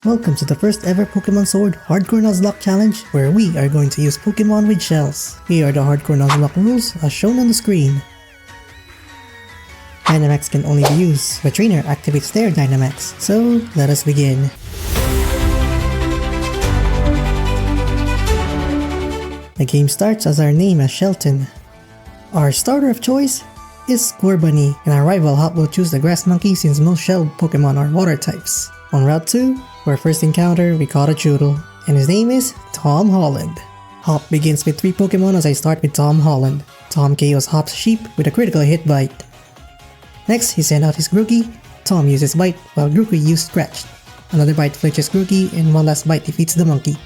Welcome to the first ever Pokémon Sword Hardcore Nuzlocke challenge, where we are going to use Pokémon with shells. Here are the Hardcore Nuzlocke rules as shown on the screen. Dynamax can only be used when trainer activates their Dynamax, so let us begin. The game starts as our name as Shelton. Our starter of choice is Scorbunny, and our rival Hop will choose the Grass Monkey since most shell Pokémon are water types. On Route 2, for our first encounter, we caught a Choodle, and his name is Tom Holland. Hop begins with 3 Pokemon as I start with Tom Holland. Tom KOs Hop's sheep with a critical hit bite. Next, he sent out his Grookey. Tom uses Bite while Grookey used Scratch. Another bite flinches Grookey, and one last bite defeats the monkey.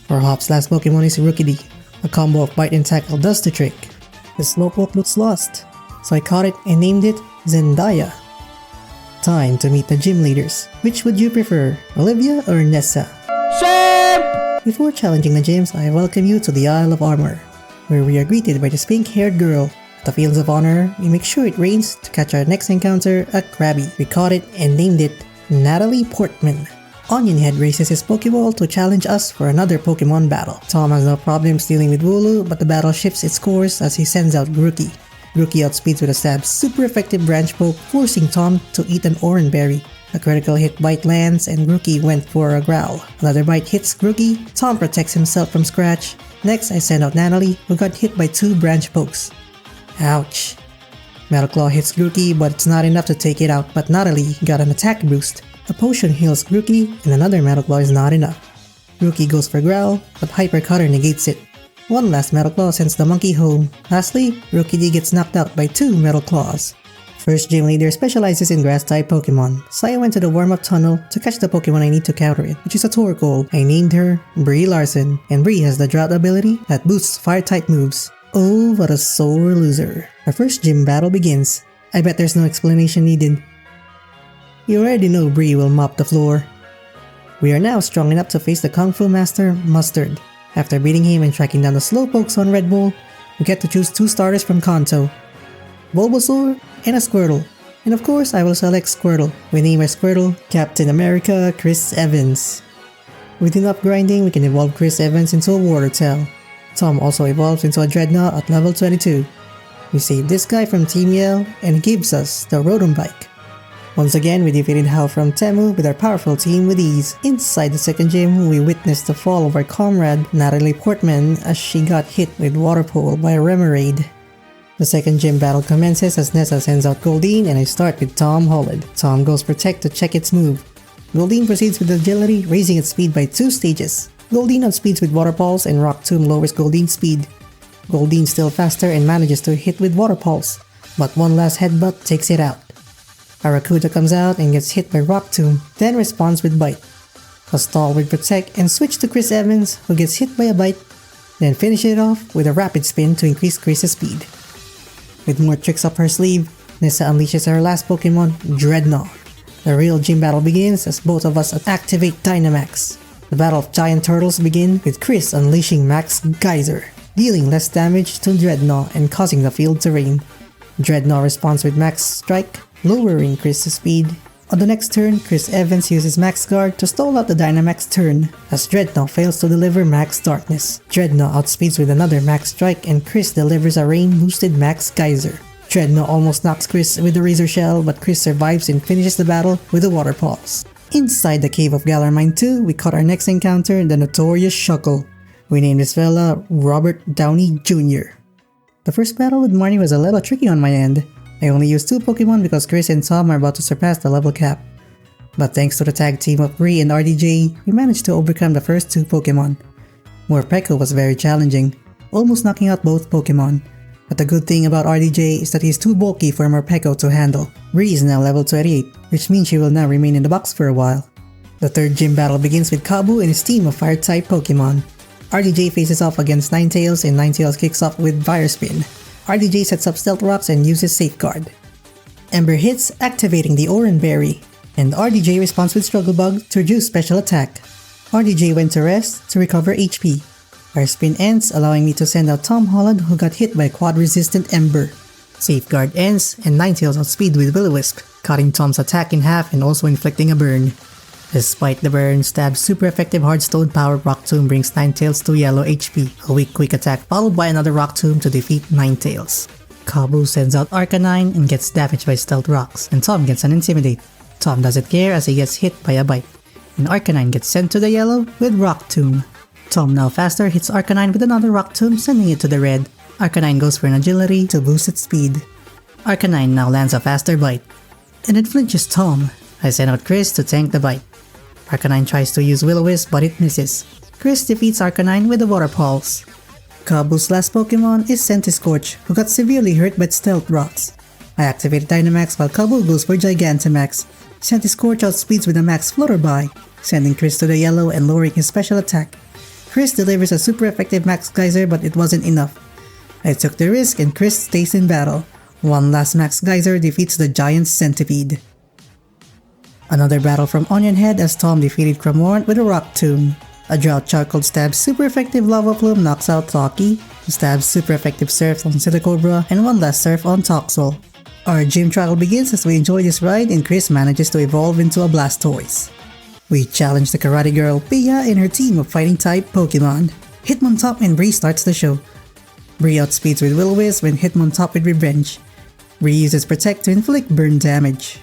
For Hop's last Pokemon is Rookidee. A combo of Bite and Tackle does the trick. The Slowpoke looks lost, so I caught it and named it Zendaya. Time to meet the gym leaders. Which would you prefer, Olivia or Nessa? Shame! Before challenging the gyms, I welcome you to the Isle of Armor, where we are greeted by this pink-haired girl. At the Fields of Honor, we make sure it rains to catch our next encounter, a Krabby. We caught it and named it Natalie Portman. Onionhead raises his Pokeball to challenge us for another Pokemon battle. Tom has no problems dealing with Wooloo, but the battle shifts its course as he sends out Grookey. Grookey outspeeds with a stab super effective branch poke, forcing Tom to eat an Oran Berry. A critical hit bite lands and Grookey went for a growl. Another bite hits Grookey. Tom protects himself from Scratch. Next, I send out Natalie, who got hit by 2 branch pokes. Ouch. Metal Claw hits Grookey, but it's not enough to take it out, but Natalie got an attack boost. A potion heals Grookey, and another Metal Claw is not enough. Grookey goes for growl, but Hyper Cutter negates it. One last Metal Claw sends the monkey home. Lastly, Rookidee gets knocked out by 2 Metal Claws. First gym leader specializes in grass-type Pokemon, so I went to the warm-up tunnel to catch the Pokemon I need to counter it, which is a Torkoal. I named her Brie Larson, and Brie has the Drought ability that boosts fire-type moves. Oh, what a sore loser. Our first gym battle begins. I bet there's no explanation needed. You already know Brie will mop the floor. We are now strong enough to face the Kung Fu Master, Mustard. After beating him and tracking down the Slowpokes on Red Bull, we get to choose 2 starters from Kanto, Bulbasaur and a Squirtle. And of course, I will select Squirtle. We name our Squirtle Captain America Chris Evans. With enough grinding, we can evolve Chris Evans into a Water Tail. Tom also evolves into a Dreadnought at level 22. We save this guy from Team Yell and gives us the Rotom Bike. Once again, we defeated Hal from Temu with our powerful team with ease. Inside the second gym, we witnessed the fall of our comrade Natalie Portman as she got hit with Water Pole by a Remoraid. The second gym battle commences as Nessa sends out Goldeen and I start with Tom Holland. Tom goes Protect to check its move. Goldeen proceeds with Agility, raising its speed by 2 stages. Goldeen outspeeds with Water Pulse and Rock Tomb lowers Goldeen's speed. Goldeen still faster and manages to hit with Water Pulse, but one last headbutt takes it out. Aracuda comes out and gets hit by Rock Tomb, then responds with Bite. A stall with Protect and switch to Chris Evans, who gets hit by a Bite, then finish it off with a Rapid Spin to increase Chris's speed. With more tricks up her sleeve, Nessa unleashes her last Pokemon, Dreadnought. The real gym battle begins as both of us activate Dynamax. The battle of giant turtles begin with Chris unleashing Max Geyser, dealing less damage to Dreadnought and causing the field to rain. Dreadnought responds with Max Strike, lowering Chris's speed. On the next turn, Chris Evans uses Max Guard to stall out the Dynamax turn, as Dreadnought fails to deliver Max Darkness. Dreadnought outspeeds with another Max Strike and Chris delivers a rain-boosted Max Geyser. Dreadnought almost knocks Chris with the Razor Shell, but Chris survives and finishes the battle with a Water Pulse. Inside the Cave of Galarmine 2, we caught our next encounter, the notorious Shuckle. We named this fella Robert Downey Jr. The first battle with Marnie was a little tricky on my end. I only used 2 Pokemon because Chris and Tom are about to surpass the level cap. But thanks to the tag team of Brie and RDJ, we managed to overcome the first 2 Pokemon. Morpeko was very challenging, almost knocking out both Pokemon. But the good thing about RDJ is that he's too bulky for Morpeko to handle. Brie is now level 28, which means she will now remain in the box for a while. The third gym battle begins with Kabu and his team of Fire-type Pokemon. RDJ faces off against Ninetales and Ninetales kicks off with Fire Spin. RDJ sets up Stealth Rocks and uses Safeguard. Ember hits, activating the Oran Berry, and RDJ responds with Struggle Bug to reduce special attack. RDJ went to rest to recover HP. Our spin ends, allowing me to send out Tom Holland, who got hit by Quad-resistant Ember. Safeguard ends, and Ninetales outspeed with Will-O-Wisp, cutting Tom's attack in half and also inflicting a burn. Despite the burn, Stab's super effective Hardstone Power Rock Tomb brings Ninetales to yellow HP, a weak quick attack followed by another Rock Tomb to defeat Ninetales. Kabu sends out Arcanine and gets damaged by Stealth Rocks, and Tom gets an Intimidate. Tom doesn't care as he gets hit by a bite, and Arcanine gets sent to the yellow with Rock Tomb. Tom, now faster, hits Arcanine with another Rock Tomb, sending it to the red. Arcanine goes for an Agility to boost its speed. Arcanine now lands a faster bite, and it flinches Tom. I send out Chris to tank the bite. Arcanine tries to use Will-O-Wisp but it misses. Chris defeats Arcanine with a Water Pulse. Kabu's last Pokemon is Centiskorch, who got severely hurt by Stealth Rocks. I activate Dynamax while Kabu goes for Gigantamax. Centiskorch outspeeds with a Max Flutterby, sending Chris to the yellow and lowering his special attack. Chris delivers a super effective Max Geyser but it wasn't enough. I took the risk and Chris stays in battle. One last Max Geyser defeats the giant centipede. Another battle from Onion Head as Tom defeated Cramorant with a Rock Tomb. A Drought Charcoal Stab's super effective Lava Plume knocks out Talkie, Stab's super effective Surf on Silicobra, and one last Surf on Toxel. Our gym trial begins as we enjoy this ride and Chris manages to evolve into a Blastoise. We challenge the Karate Girl, Bea, and her team of fighting type Pokemon. Hitmontop and Bree starts the show. Bree outspeeds with Will-O-Wisp and Hitmontop with Revenge. Bree uses Protect to inflict burn damage.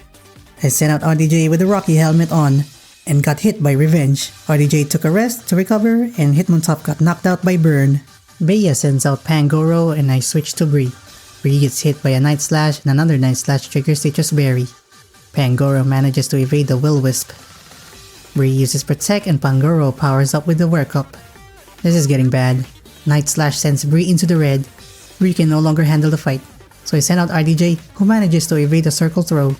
I sent out RDJ with the Rocky helmet on, and got hit by Revenge. RDJ took a rest to recover, and Hitmontop got knocked out by Burn. Bea sends out Pangoro, and I switch to Bree. Bree gets hit by a Night Slash, and another Night Slash triggers Citrus Berry. Pangoro manages to evade the Will-Wisp. Bree uses Protect, and Pangoro powers up with the Workup. This is getting bad. Night Slash sends Bree into the red. Bree can no longer handle the fight, so I send out RDJ, who manages to evade the Circle Throw.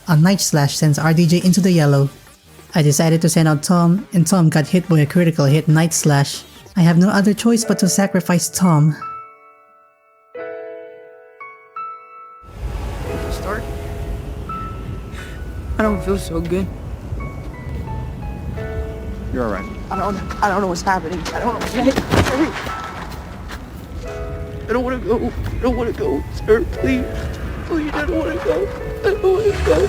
A Night Slash sends RDJ into the yellow. I decided to send out Tom, and Tom got hit by a critical hit Night Slash. I have no other choice but to sacrifice Tom. Start? I don't feel so good. You're alright. I don't know what's happening. I don't know what's happening. I don't want to go. I don't want to go. Sir, please. Please, I don't want to go. I don't want to go.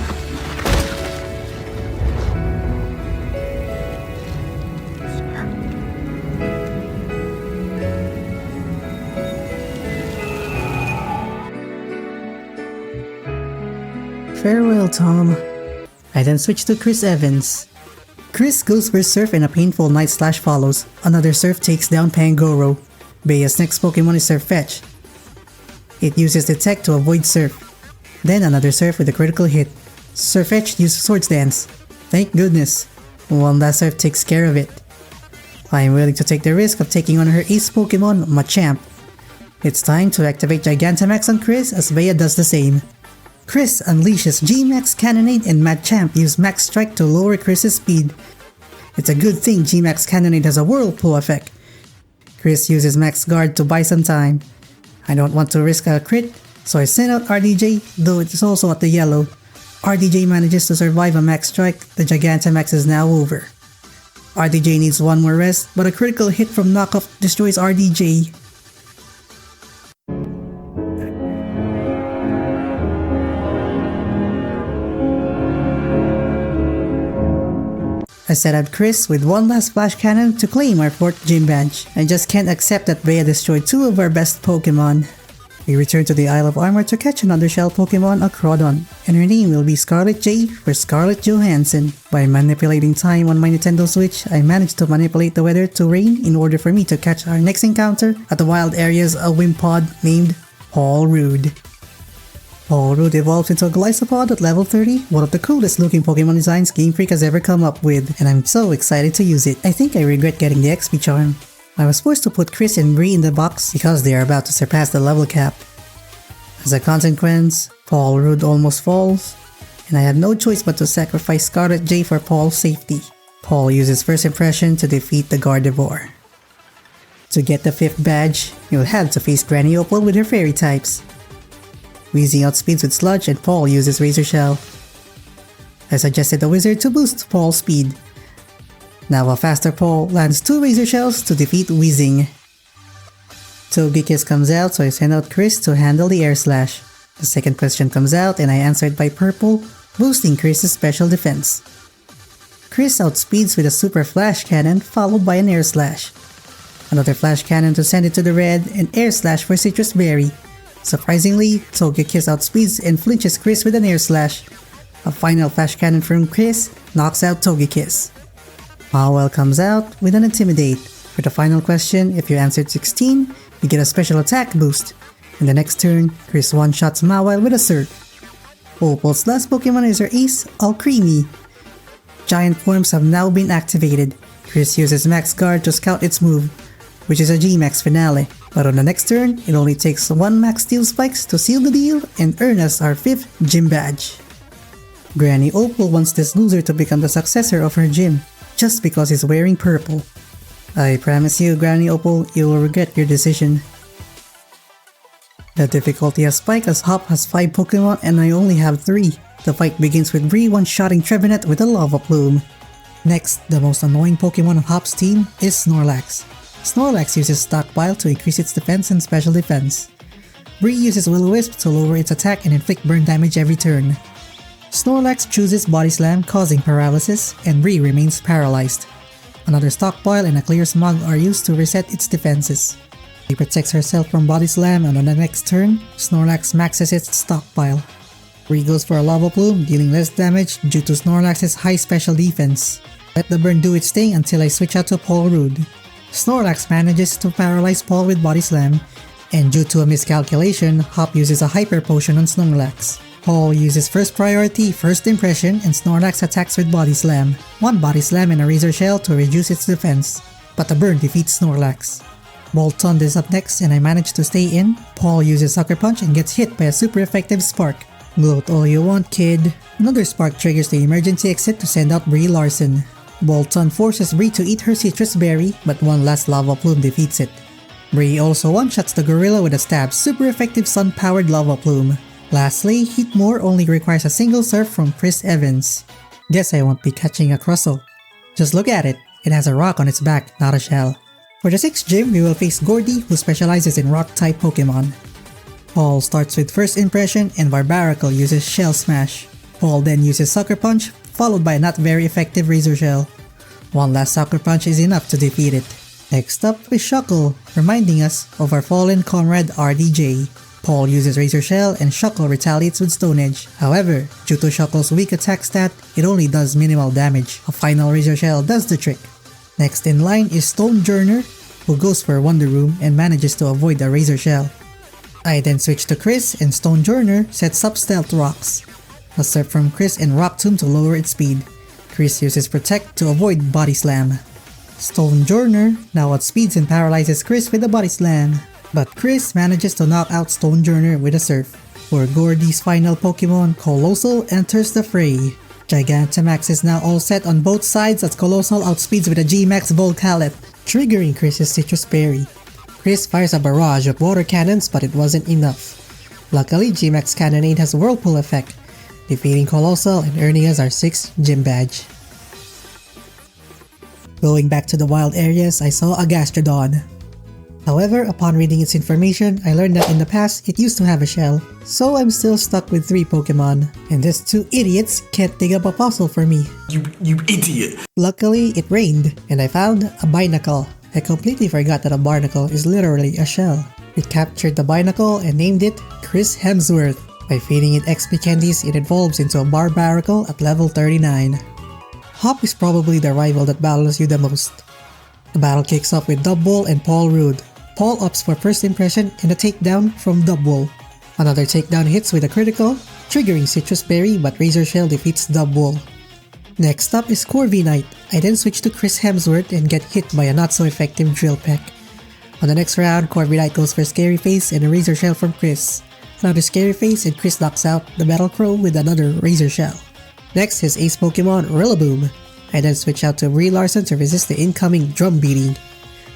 Farewell, Tom. I then switch to Chris Evans. Chris goes for Surf and a painful Night Slash follows. Another Surf takes down Pangoro. Bea's next Pokemon is Surfetch. It uses Detect to avoid Surf. Then another Surf with a critical hit. Surfetch uses Swords Dance. Thank goodness. One last Surf takes care of it. I am willing to take the risk of taking on her ace Pokemon, Machamp. It's time to activate Gigantamax on Chris as Bea does the same. Chris unleashes G-Max Cannonade and Machamp use Max Strike to lower Chris's speed. It's a good thing G-Max Cannonade has a Whirlpool effect. Chris uses Max Guard to buy some time. I don't want to risk a crit, so I send out RDJ, though it is also at the yellow. RDJ manages to survive a Max Strike, the Gigantamax is now over. RDJ needs one more rest, but a critical hit from Knockoff destroys RDJ. I set up Chris with one last Flash Cannon to claim our 4th gym badge. I just can't accept that Bea destroyed 2 of our best Pokemon. We return to the Isle of Armor to catch another shell Pokemon, a Crawdon, and her name will be Scarlet J for Scarlett Johansson. By manipulating time on my Nintendo Switch, I managed to manipulate the weather to rain in order for me to catch our next encounter at the wild areas of Wimpod named Polrude. Polrude evolves into a Gliscopod at level 30, one of the coolest looking Pokemon designs Game Freak has ever come up with, and I'm so excited to use it. I think I regret getting the XP charm. I was forced to put Chris and Bree in the box because they are about to surpass the level cap. As a consequence, Polrude almost falls, and I had no choice but to sacrifice Scarlet J for Paul's safety. Paul uses First Impression to defeat the Gardevoir. To get the 5th badge, you'll have to face Granny Opal with her fairy types. Weezing outspeeds with Sludge and Paul uses Razor Shell. I suggested the wizard to boost Paul's speed. Now a faster Paul lands 2 Razor Shells to defeat Weezing. Togekiss comes out, so I send out Chris to handle the Air Slash. The second question comes out and I answered by Purple, boosting Chris's special defense. Chris outspeeds with a super flash cannon followed by an air slash. Another flash cannon to send it to the red, and air slash for Citrus Berry. Surprisingly, Togekiss outspeeds and flinches Chris with an air slash. A final flash cannon from Chris knocks out Togekiss. Mawile comes out with an Intimidate. For the final question, if you answered 16, you get a special attack boost. In the next turn, Chris one-shots Mawile with a Surf. Opal's last Pokemon is her Ace, Alcremie. Giant forms have now been activated. Chris uses Max Guard to scout its move, which is a G-Max finale. But on the next turn, it only takes 1 Max Steel Spikes to seal the deal and earn us our 5th gym badge. Granny Opal wants this loser to become the successor of her gym, just because he's wearing purple. I promise you, Granny Opal, you will regret your decision. The difficulty has spiked as Hop has 5 Pokemon and I only have 3. The fight begins with Bree one-shotting Trevenant with a Lava Plume. Next, the most annoying Pokemon on Hop's team is Snorlax. Snorlax uses Stockpile to increase its defense and special defense. Bree uses Will-O-Wisp to lower its attack and inflict burn damage every turn. Snorlax chooses Body Slam, causing paralysis, and Bree remains paralyzed. Another Stockpile and a Clear Smog are used to reset its defenses. She protects herself from Body Slam, and on the next turn, Snorlax maxes its Stockpile. Bree goes for a Lava Plume, dealing less damage due to Snorlax's high special defense. Let the burn do its thing until I switch out to Polrude. Snorlax manages to paralyze Paul with Body Slam, and due to a miscalculation, Hop uses a Hyper Potion on Snorlax. Paul uses first priority, first impression, and Snorlax attacks with Body Slam. 1 Body Slam and a Razor Shell to reduce its defense, but the burn defeats Snorlax. Boltund is up next and I manage to stay in. Paul uses Sucker Punch and gets hit by a super effective Spark. Gloat all you want, kid. Another Spark triggers the emergency exit to send out Brie Larson. Boltund forces Bree to eat her Citrus Berry, but one last Lava Plume defeats it. Bree also one-shots the Gorilla with a Stab, super effective sun-powered Lava Plume. Lastly, Heatmore only requires a single Surf from Chris Evans. Guess I won't be catching a Crustle. Just look at it, it has a rock on its back, not a shell. For the 6th gym, we will face Gordy, who specializes in Rock-type Pokemon. Paul starts with First Impression and Barbaracle uses Shell Smash. Paul then uses Sucker Punch, followed by a not very effective Razor Shell. One last Sucker Punch is enough to defeat it. Next up is Shuckle, reminding us of our fallen comrade RDJ. Paul uses Razor Shell and Shuckle retaliates with Stone Edge. However, due to Shuckle's weak attack stat, it only does minimal damage. A final Razor Shell does the trick. Next in line is Stonejourner, who goes for Wonder Room and manages to avoid the Razor Shell. I then switch to Chris and Stonejourner sets up Stealth Rocks. A Surf from Chris and Rock Tomb to lower its speed. Chris uses Protect to avoid Body Slam. Stonejourner now outspeeds and paralyzes Chris with a Body Slam. But Chris manages to knock out Stonejourner with a Surf. For Gordy's final Pokemon, Colossal enters the fray. Gigantamax is now all set on both sides as Colossal outspeeds with a G-Max Volcalyp, triggering Chris's Citrus Berry. Chris fires a barrage of water cannons, but it wasn't enough. Luckily, G-Max Cannonade has a Whirlpool effect, defeating Colossal and earning us our 6th gym badge. Going back to the wild areas, I saw a Gastrodon. However, upon reading its information, I learned that in the past, it used to have a shell, so I'm still stuck with 3 Pokemon, and these 2 idiots can't dig up a fossil for me. You idiot! Luckily, it rained, and I found a Binacle. I completely forgot that a Barnacle is literally a shell. We captured the Binacle and named it Chris Hemsworth. By feeding it XP candies, it evolves into a Barbaracle at level 39. Hop is probably the rival that battles you the most. The battle kicks off with Dubwool and Polrude. Paul opts for First Impression and a takedown from Dubwool. Another takedown hits with a critical, triggering Citrus Berry, but Razor Shell defeats Dubwool. Next up is Corviknight. I then switch to Chris Hemsworth and get hit by a not so effective Drill Peck. On the next round, Corviknight goes for Scary Face and a Razor Shell from Chris. Another Scary Face and Chris knocks out the Battle Crow with another Razor Shell. Next is Ace Pokemon Rillaboom. I then switch out to Brie Larson to resist the incoming drum beating.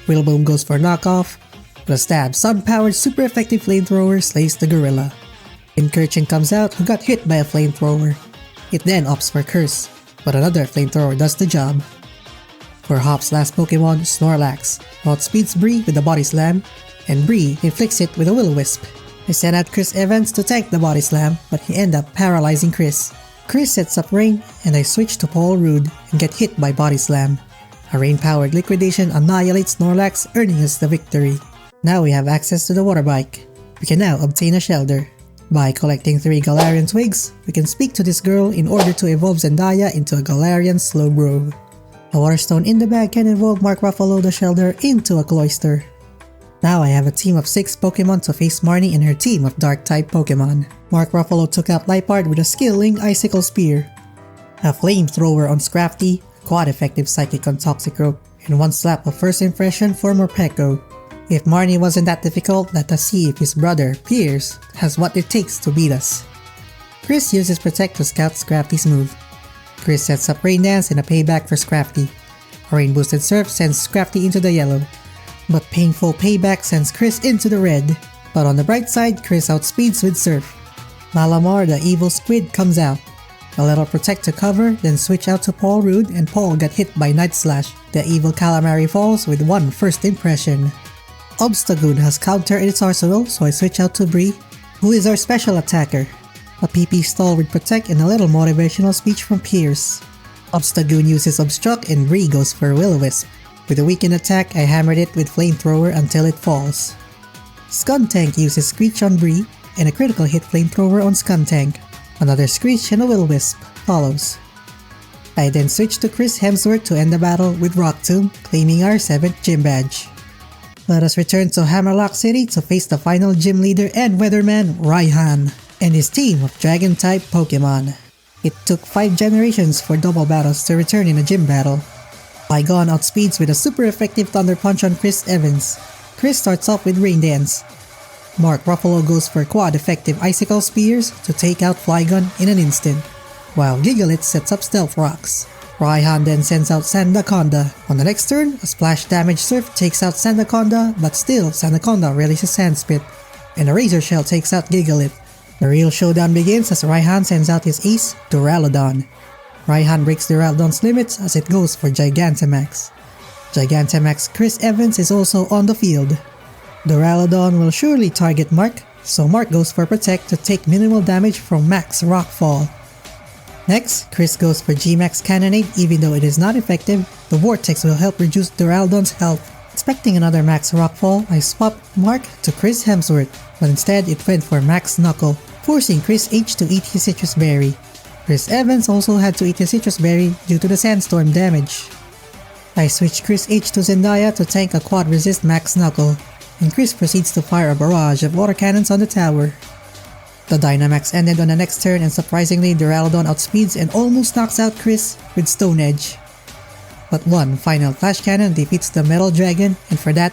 Rillaboom goes for knockoff, but a Stab sun-powered super effective flamethrower slays the gorilla. Incursion comes out who got hit by a flamethrower. It then opts for Curse, but another flamethrower does the job. For Hop's last Pokemon, Snorlax, outspeeds Bree with a Body Slam, and Bree inflicts it with a Will-O-Wisp. I sent out Chris Evans to tank the Body Slam, but he ended up paralyzing Chris. Chris sets up Rain, and I switch to Paul Rude and get hit by Body Slam. A rain-powered liquidation annihilates Snorlax, earning us the victory. Now we have access to the water bike. We can now obtain a shelter. By collecting 3 Galarian twigs, we can speak to this girl in order to evolve Zendaya into a Galarian Slowbro. A water stone in the bag can evolve Mark Ruffalo the Shelter into a Cloyster. Now I have a team of 6 Pokemon to face Marnie and her team of Dark-type Pokemon. Mark Ruffalo took out Liepard with a Skill-Link Icicle Spear, a Flamethrower on Scrafty, a Quad-effective Psychic on Toxicroak, and 1 slap of First Impression for Morpeko. If Marnie wasn't that difficult, let us see if his brother, Pierce, has what it takes to beat us. Chris uses Protect to scout Scrafty's move. Chris sets up Rain Dance and a payback for Scrafty. A Rain Boosted Surf sends Scrafty into the yellow, but Painful Payback sends Chris into the red. But on the bright side, Chris outspeeds with Surf. Malamar, the evil squid, comes out. A little Protect to cover, then switch out to Paul Rude, and Paul got hit by Night Slash. The evil Calamari falls with 1 First Impression. Obstagoon has counter in its arsenal, so I switch out to Bree, who is our special attacker. A PP stall with Protect and a little motivational speech from Pierce. Obstagoon uses Obstruct and Bree goes for Will-O-Wisp. With a weakened attack, I hammered it with Flamethrower until it falls. Skuntank uses Screech on Bree and a critical hit Flamethrower on Skuntank. Another Screech and a Will-O-Wisp follows. I then switch to Chris Hemsworth to end the battle with Rock Tomb, claiming our 7th gym badge. Let us return to Hammerlock City to face the final gym leader and weatherman, Raihan, and his team of Dragon-type Pokemon. It took 5 generations for double battles to return in a gym battle. Flygon outspeeds with a super effective Thunder Punch on Chris Evans. Chris starts off with Rain Dance. Mark Ruffalo goes for quad effective Icicle Spears to take out Flygon in an instant, while Gigalith sets up Stealth Rocks. Raihan then sends out Sandaconda. On the next turn, a splash damage Surf takes out Sandaconda, but still Sandaconda releases Sandspit, and a Razor Shell takes out Gigalith. The real showdown begins as Raihan sends out his ace, Duraludon. Raihan breaks Duraludon's limits as it goes for Gigantamax. Gigantamax Chris Evans is also on the field. Duraludon will surely target Mark, so Mark goes for Protect to take minimal damage from Max Rockfall. Next, Chris goes for G-Max Cannonade. Even though it is not effective, the Vortex will help reduce Duraludon's health. Expecting another Max Rockfall, I swapped Mark to Chris Hemsworth, but instead it went for Max Knuckle, forcing Chris H to eat his Citrus Berry. Chris Evans also had to eat his Citrus Berry due to the Sandstorm damage. I switched Chris H to Zendaya to tank a quad resist Max Knuckle, and Chris proceeds to fire a barrage of water cannons on the tower. The Dynamax ended on the next turn, and surprisingly Duraludon outspeeds and almost knocks out Chris with Stone Edge. But one final Flash Cannon defeats the Metal Dragon, and for that,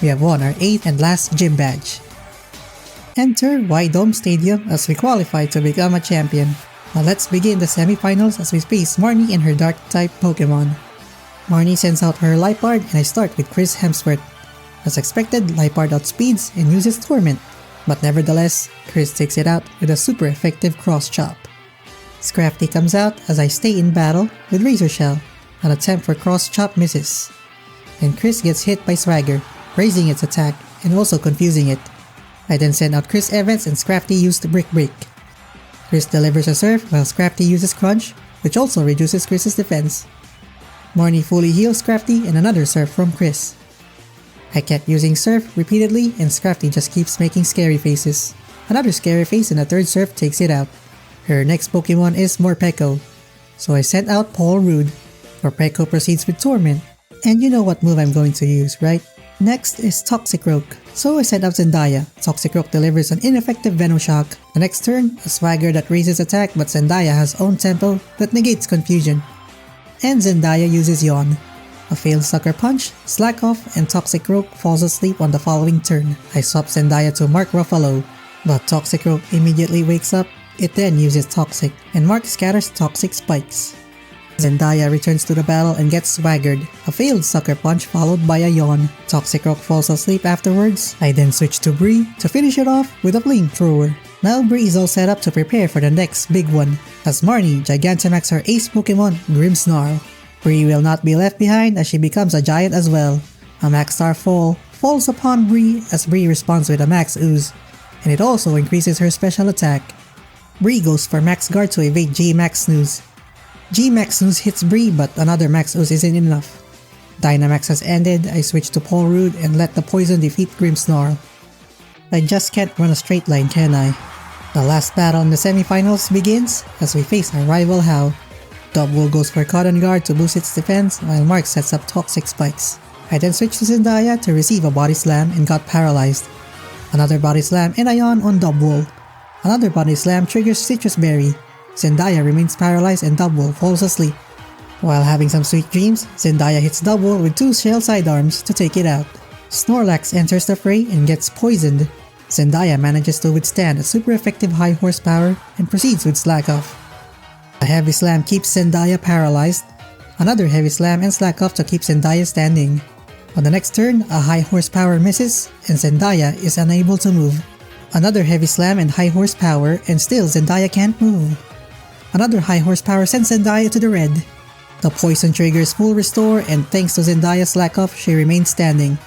we have won our 8th and last gym badge. Enter White Dome Stadium as we qualify to become a champion. Now let's begin the semifinals as we face Marnie and her Dark-type Pokemon. Marnie sends out her Liepard, and I start with Chris Hemsworth. As expected, Liepard outspeeds and uses Torment, but nevertheless, Chris takes it out with a super effective Cross Chop. Scrafty comes out as I stay in battle with Razor Shell. An attempt for Cross Chop misses, and Chris gets hit by Swagger, raising its attack and also confusing it. I then send out Chris Evans and Scrafty used Brick Break. Chris delivers a Surf while Scrafty uses Crunch, which also reduces Chris's defense. Marnie fully heals Scrafty and another Surf from Chris. I kept using Surf repeatedly and Scrafty just keeps making scary faces. Another scary face and a third Surf takes it out. Her next Pokemon is Morpeko, so I sent out Paul Rude. Morpeko proceeds with Torment, and you know what move I'm going to use, right? Next is Toxicroak, so I sent out Zendaya. Toxicroak delivers an ineffective Venoshock. The next turn, a Swagger that raises attack, but Zendaya has own tempo that negates confusion. And Zendaya uses Yawn. A failed Sucker Punch, Slack Off, and Toxicroak falls asleep on the following turn. I swap Zendaya to Mark Ruffalo, but Toxicroak immediately wakes up. It then uses Toxic, and Mark scatters Toxic Spikes. Zendaya returns to the battle and gets swaggered, a failed Sucker Punch followed by a Yawn. Toxicroak falls asleep afterwards. I then switch to Bree to finish it off with a Flamethrower. Now Bree is all set up to prepare for the next big one, as Marnie Gigantamax her ace Pokemon, Grimmsnarl. Bree will not be left behind as she becomes a giant as well. A Max Star Fall falls upon Bree as Bree responds with a Max Ooze, and it also increases her special attack. Bree goes for Max Guard to evade G-Max Snooze. G-Max Snooze hits Bree, but another Max Ooze isn't enough. Dynamax has ended, I switch to Polrude and let the poison defeat Grimmsnarl. I just can't run a straight line, can I? The last battle in the semifinals begins as we face our rival How. Dubwool goes for Cotton Guard to boost its defense while Mark sets up Toxic Spikes. I then switched to Zendaya to receive a Body Slam and got paralyzed. Another Body Slam and I yawn on Dubwool. Another Body Slam triggers Citrus Berry. Zendaya remains paralyzed and Dubwool falls asleep. While having some sweet dreams, Zendaya hits Dubwool with 2 shell sidearms to take it out. Snorlax enters the fray and gets poisoned. Zendaya manages to withstand a super effective high horsepower and proceeds with Slack Off. A Heavy Slam keeps Zendaya paralyzed. Another Heavy Slam and Slack Off to keep Zendaya standing. On the next turn, a high horsepower misses and Zendaya is unable to move. Another Heavy Slam and high horsepower and still Zendaya can't move. Another high horsepower sends Zendaya to the red. The poison triggers full restore and thanks to Zendaya's Slack Off, she remains standing.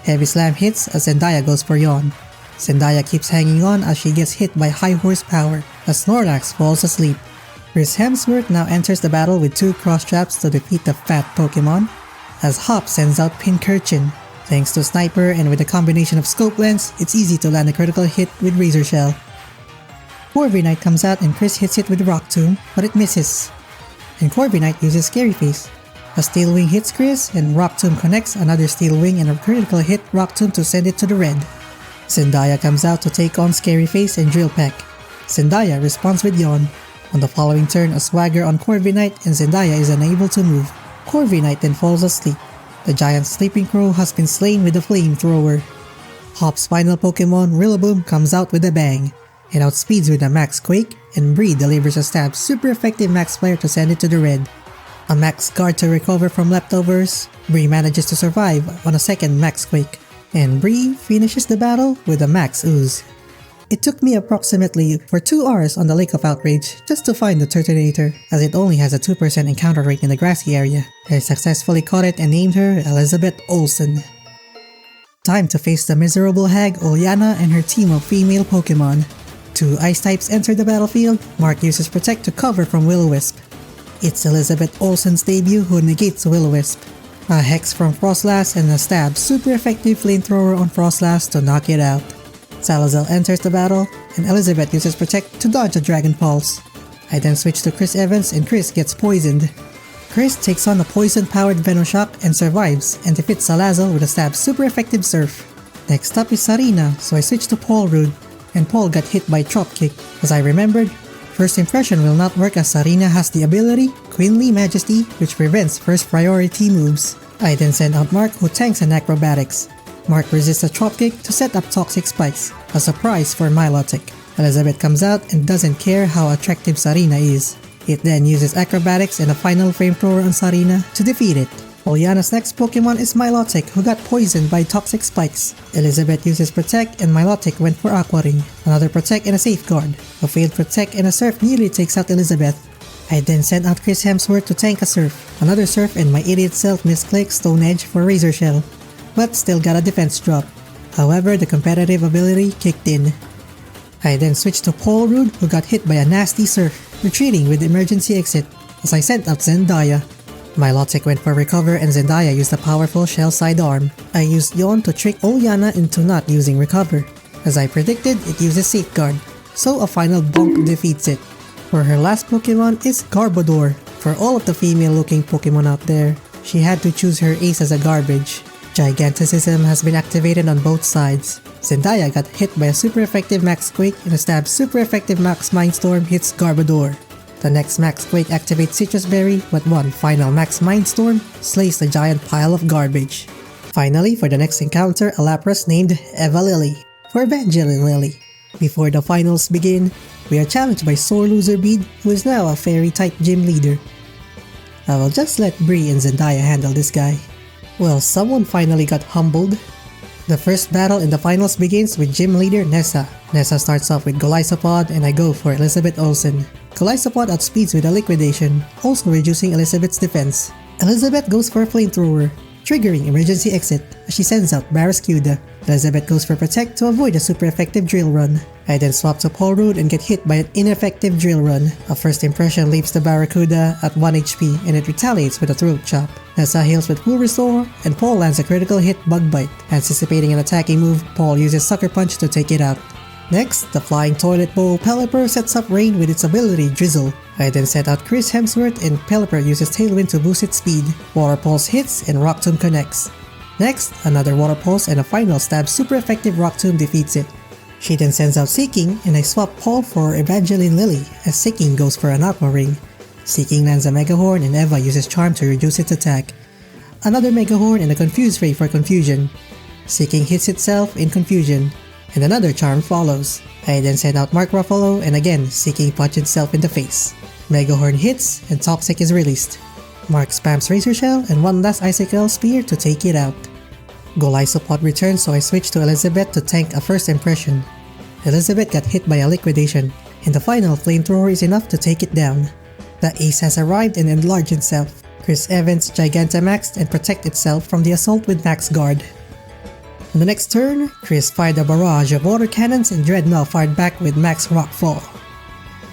Heavy Slam hits as Zendaya goes for yawn. Zendaya keeps hanging on as she gets hit by high horsepower as Snorlax falls asleep. Chris Hemsworth now enters the battle with 2 cross traps to defeat the fat Pokemon, as Hop sends out Pincurchin. Thanks to Sniper and with a combination of Scope Lens, it's easy to land a critical hit with Razor Shell. Corviknight comes out and Chris hits it with Rock Tomb, but it misses. And Corviknight uses Scary Face. A Steel Wing hits Chris and Rock Tomb connects another Steel Wing and a critical hit Rock Tomb to send it to the red. Zendaya comes out to take on Scary Face and Drill Peck. Zendaya responds with Yawn. On the following turn, a Swagger on Corviknight and Zendaya is unable to move. Corviknight then falls asleep. The giant Sleeping Crow has been slain with a Flamethrower. Hop's final Pokemon, Rillaboom, comes out with a bang. It outspeeds with a Max Quake, and Bree delivers a stab super effective Max Flare to send it to the red. A Max Guard to recover from leftovers, Bree manages to survive on a second Max Quake, and Bree finishes the battle with a Max Ooze. It took me approximately for 2 hours on the Lake of Outrage just to find the Turtonator, as it only has a 2% encounter rate in the grassy area. I successfully caught it and named her Elizabeth Olsen. Time to face the miserable hag Oleana and her team of female Pokemon. 2 ice types enter the battlefield. Mark uses Protect to cover from Will-O-Wisp. It's Elizabeth Olsen's debut who negates Will-O-Wisp. A Hex from Frostlass and a stab super effective Flamethrower on Frostlass to knock it out. Salazzle enters the battle, and Elizabeth uses Protect to dodge a Dragon Pulse. I then switch to Chris Evans and Chris gets poisoned. Chris takes on a poison-powered Venoshock and survives and defeats Salazzle with a stab super effective Surf. Next up is Sarina, so I switch to Polrude, and Paul got hit by Dropkick. As I remembered, First Impression will not work as Sarina has the ability Queenly Majesty, which prevents first priority moves. I then send out Mark who tanks an Acrobatics. Mark resists a Dropkick to set up Toxic Spikes, a surprise for Milotic. Elizabeth comes out and doesn't care how attractive Sarina is. It then uses Acrobatics and a final Flamethrower on Sarina to defeat it. Oleana's next Pokemon is Milotic, who got poisoned by Toxic Spikes. Elizabeth uses Protect and Milotic went for Aqua Ring, another Protect and a Safeguard. A failed Protect and a Surf nearly takes out Elizabeth. I then sent out Chris Hemsworth to tank a Surf, another Surf, and my idiot self misclicked Stone Edge for Razor Shell, but still got a defense drop. However, the competitive ability kicked in. I then switched to Polrude, who got hit by a nasty Surf, retreating with Emergency Exit, as I sent out Zendaya. Milotic went for Recover and Zendaya used a powerful Shell Sidearm. I used Yawn to trick Oleana into not using Recover. As I predicted, it uses Safeguard, so a final bonk defeats it. For her last Pokemon is Garbodor. For all of the female-looking Pokemon out there, she had to choose her ace as a garbage. Giganticism has been activated on both sides. Zendaya got hit by a super effective Max Quake and a stab super effective Max Mindstorm hits Garbodor. The next Max Quake activates Citrus Berry, but one final Max Mindstorm slays the giant pile of garbage. Finally, for the next encounter, a Lapras named Eva Lily, for Evangeline Lily. Before the finals begin, we are challenged by Sore Loser Bead, who is now a Fairy-type gym leader. I will just let Bree and Zendaya handle this guy. Well, someone finally got humbled. The first battle in the finals begins with gym leader Nessa. Nessa starts off with Golisopod and I go for Elizabeth Olsen. Golisopod outspeeds with a Liquidation, also reducing Elizabeth's defense. Elizabeth goes for Flamethrower, triggering emergency exit as she sends out Barraskewda. Elizabeth goes for Protect to avoid a super effective drill run. I then swap to Polrude and get hit by an ineffective drill run. A first impression leaves the Barracuda at 1 HP and it retaliates with a throat chop. Nessa heals with Full Restore and Paul lands a critical hit Bug Bite. Anticipating an attacking move, Paul uses Sucker Punch to take it out. Next, the Flying Toilet Bowl Pelipper sets up Rain with its ability Drizzle. I then set out Chris Hemsworth and Pelipper uses Tailwind to boost its speed. Water Pulse hits and Rock Tomb connects. Next, another Water Pulse and a final stab super effective Rock Tomb defeats it. She then sends out Seeking and I swap Paul for Evangeline Lily as Seeking goes for an Aqua Ring. Seeking lands a Mega Horn and Eva uses Charm to reduce its attack. Another Mega Horn and a Confuse Ray for Confusion. Seeking hits itself in Confusion, and another Charm follows. I then send out Mark Ruffalo and again Seeking punches itself in the face. Mega Horn hits and Toxic is released. Mark spams Razor Shell and one last Icicle Spear to take it out. Golisopod returns, so I switch to Elizabeth to tank a first impression. Elizabeth got hit by a liquidation, and the final flamethrower is enough to take it down. The ace has arrived and enlarged itself. Chris Evans Gigantamaxed and protect itself from the assault with Max Guard. On the next turn, Chris fired a barrage of water cannons and Dreadnought fired back with Max Rockfall,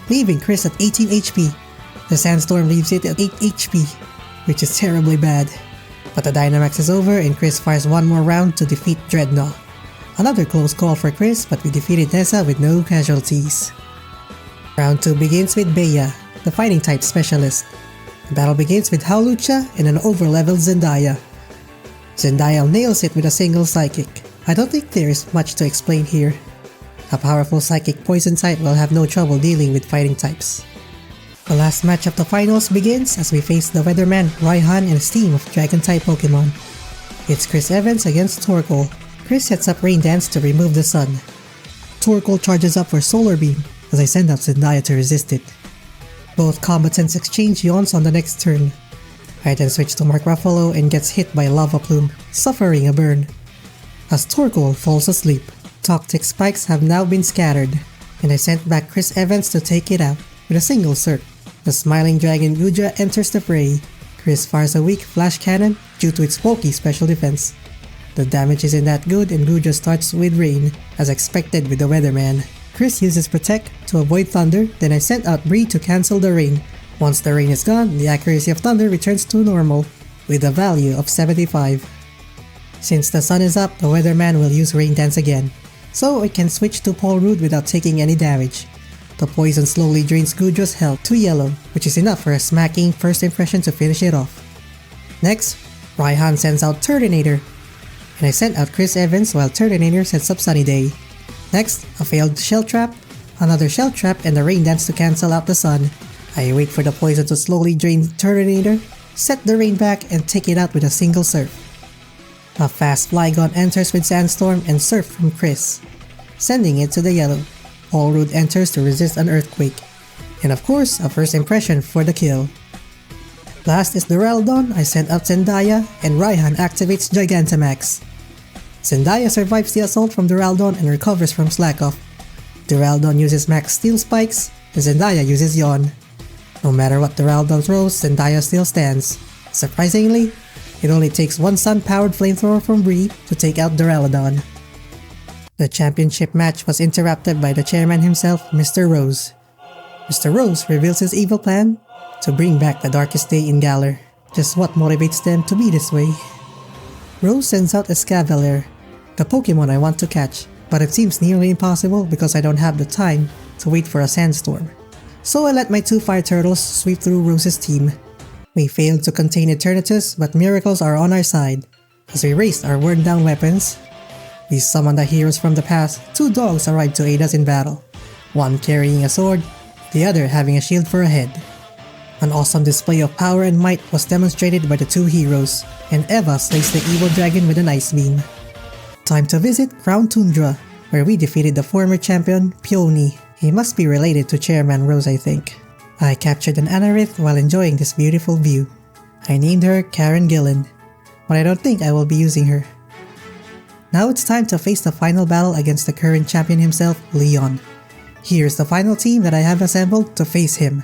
leaving Chris at 18 HP. The Sandstorm leaves it at 8 HP, which is terribly bad. But the Dynamax is over and Chris fires one more round to defeat Dreadnought. Another close call for Chris, but we defeated Nessa with no casualties. Round 2 begins with Bea, the fighting type specialist. The battle begins with Howlucha and an over-leveled Zendaya. Zendaya nails it with a single Psychic. I don't think there is much to explain here. A powerful Psychic Poison type will have no trouble dealing with fighting types. The last match of the finals begins as we face the Weatherman, Raihan and his team of Dragon-type Pokemon. It's Chris Evans against Torkoal. Chris sets up Rain Dance to remove the sun. Torkoal charges up for Solar Beam as I send out Zendaya to resist it. Both combatants exchange yawns on the next turn. I then switch to Mark Ruffalo and gets hit by Lava Plume, suffering a burn. As Torkoal falls asleep, Toxic Spikes have now been scattered, and I sent back Chris Evans to take it out with a single Surf. The Smiling Dragon Gudra enters the fray. Chris fires a weak Flash Cannon due to its bulky special defense. The damage isn't that good and Gudra starts with Rain, as expected with the Weatherman. Chris uses Protect to avoid Thunder, then I sent out Bree to cancel the Rain. Once the Rain is gone, the accuracy of Thunder returns to normal, with a value of 75. Since the sun is up, the Weatherman will use Rain Dance again, so I can switch to Polrude without taking any damage. The poison slowly drains Gudra's health to yellow, which is enough for a smacking first impression to finish it off. Next, Raihan sends out Turtonator, and I sent out Chris Evans while Turtonator sets up Sunny Day. Next, a failed Shell Trap, another Shell Trap and a Rain Dance to cancel out the sun. I wait for the poison to slowly drain Turtonator, set the rain back and take it out with a single Surf. A fast Flygon enters with Sandstorm and Surf from Chris, sending it to the yellow. Polrude enters to resist an Earthquake, and of course a first impression for the kill. Last is Duraludon. I sent out Zendaya and Raihan activates Gigantamax. Zendaya survives the assault from Duraludon and recovers from Slack Off. Duraludon uses Max Steel Spikes and Zendaya uses Yawn. No matter what Duraludon throws, Zendaya still stands. Surprisingly, it only takes one sun-powered flamethrower from Bree to take out Duraludon. The championship match was interrupted by the chairman himself, Mr. Rose. Mr. Rose reveals his evil plan to bring back the darkest day in Galar. Just what motivates them to be this way? Rose sends out Escavalier, the Pokemon I want to catch, but it seems nearly impossible because I don't have the time to wait for a sandstorm. So I let my 2 fire turtles sweep through Rose's team. We failed to contain Eternatus, but miracles are on our side. As we raced our worn-down weapons, we summoned the heroes from the past. 2 dogs arrived to aid us in battle, one carrying a sword, the other having a shield for a head. An awesome display of power and might was demonstrated by the 2 heroes, and Eva slays the evil dragon with an ice beam. Time to visit Crown Tundra, where we defeated the former champion, Peony. He must be related to Chairman Rose, I think. I captured an Anorith while enjoying this beautiful view. I named her Karen Gillen, but I don't think I will be using her. Now it's time to face the final battle against the current champion himself, Leon. Here's the final team that I have assembled to face him.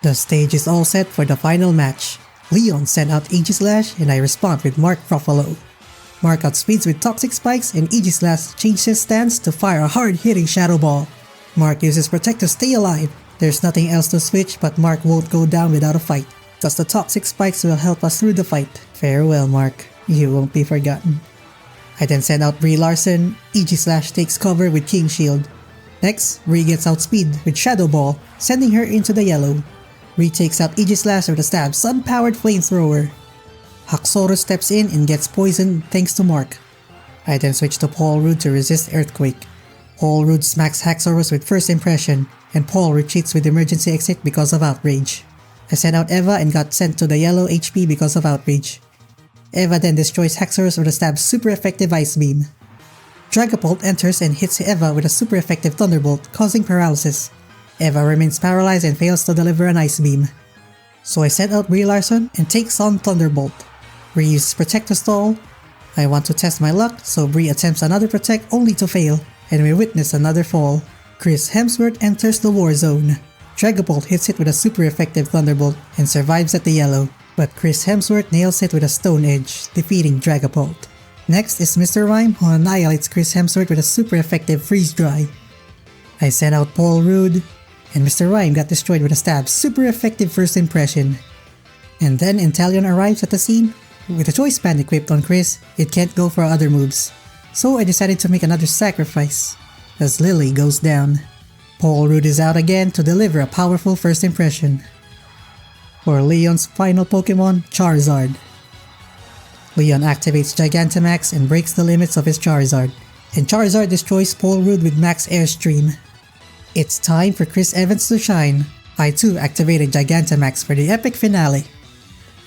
The stage is all set for the final match. Leon sent out Aegislash and I respond with Mark Ruffalo. Mark outspeeds with Toxic Spikes and Aegislash changes his stance to fire a hard-hitting Shadow Ball. Mark uses Protect to stay alive. There's nothing else to switch but Mark won't go down without a fight. Thus the Toxic Spikes will help us through the fight. Farewell Mark, you won't be forgotten. I then send out Brie Larson. Aegislash takes cover with King Shield. Next, Brie gets outspeed with Shadow Ball, sending her into the yellow. Brie takes out Aegislash with a stab Sun-powered Flamethrower. Haxorus steps in and gets poisoned thanks to Mark. I then switch to Paul Rudd to resist Earthquake. Paul Rudd smacks Haxorus with First Impression, and Paul retreats with Emergency Exit because of Outrage. I sent out Eva and got sent to the yellow HP because of Outrage. Eva then destroys Haxorus with a stab Super Effective Ice Beam. Dragapult enters and hits Eva with a super effective Thunderbolt, causing paralysis. Eva remains paralyzed and fails to deliver an Ice Beam. So I sent out Brie Larson and takes on Thunderbolt. Brie uses Protect to stall. I want to test my luck, so Brie attempts another Protect only to fail, and we witness another fall. Chris Hemsworth enters the war zone. Dragapult hits it with a super effective Thunderbolt and survives at the yellow, but Chris Hemsworth nails it with a Stone Edge, defeating Dragapult. Next is Mr. Rhyme, who annihilates Chris Hemsworth with a super effective Freeze Dry. I sent out Paul Rudd, and Mr. Rhyme got destroyed with a stab Super Effective First Impression. And then Inteleon arrives at the scene. With a Choice Band equipped on Chris, it can't go for other moves. So I decided to make another sacrifice, as Lily goes down. Paul Rudd is out again to deliver a powerful First Impression. For Leon's final Pokemon, Charizard. Leon activates Gigantamax and breaks the limits of his Charizard, and Charizard destroys Paul Rudd with Max Airstream. It's time for Chris Evans to shine. I too activated Gigantamax for the epic finale.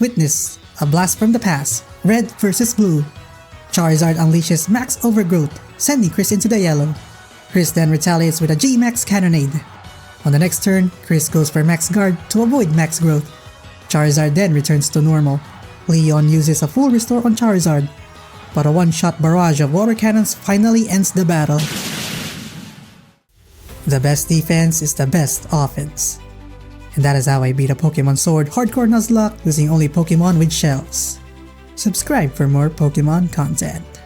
Witness a blast from the past, Red vs Blue. Charizard unleashes Max Overgrowth, sending Chris into the yellow. Chris then retaliates with a G-Max Cannonade. On the next turn, Chris goes for Max Guard to avoid Max Growth. Charizard then returns to normal. Leon uses a full restore on Charizard, but a one-shot barrage of water cannons finally ends the battle. The best defense is the best offense. And that is how I beat a Pokémon Sword Hardcore Nuzlocke using only Pokémon with shells. Subscribe for more Pokémon content.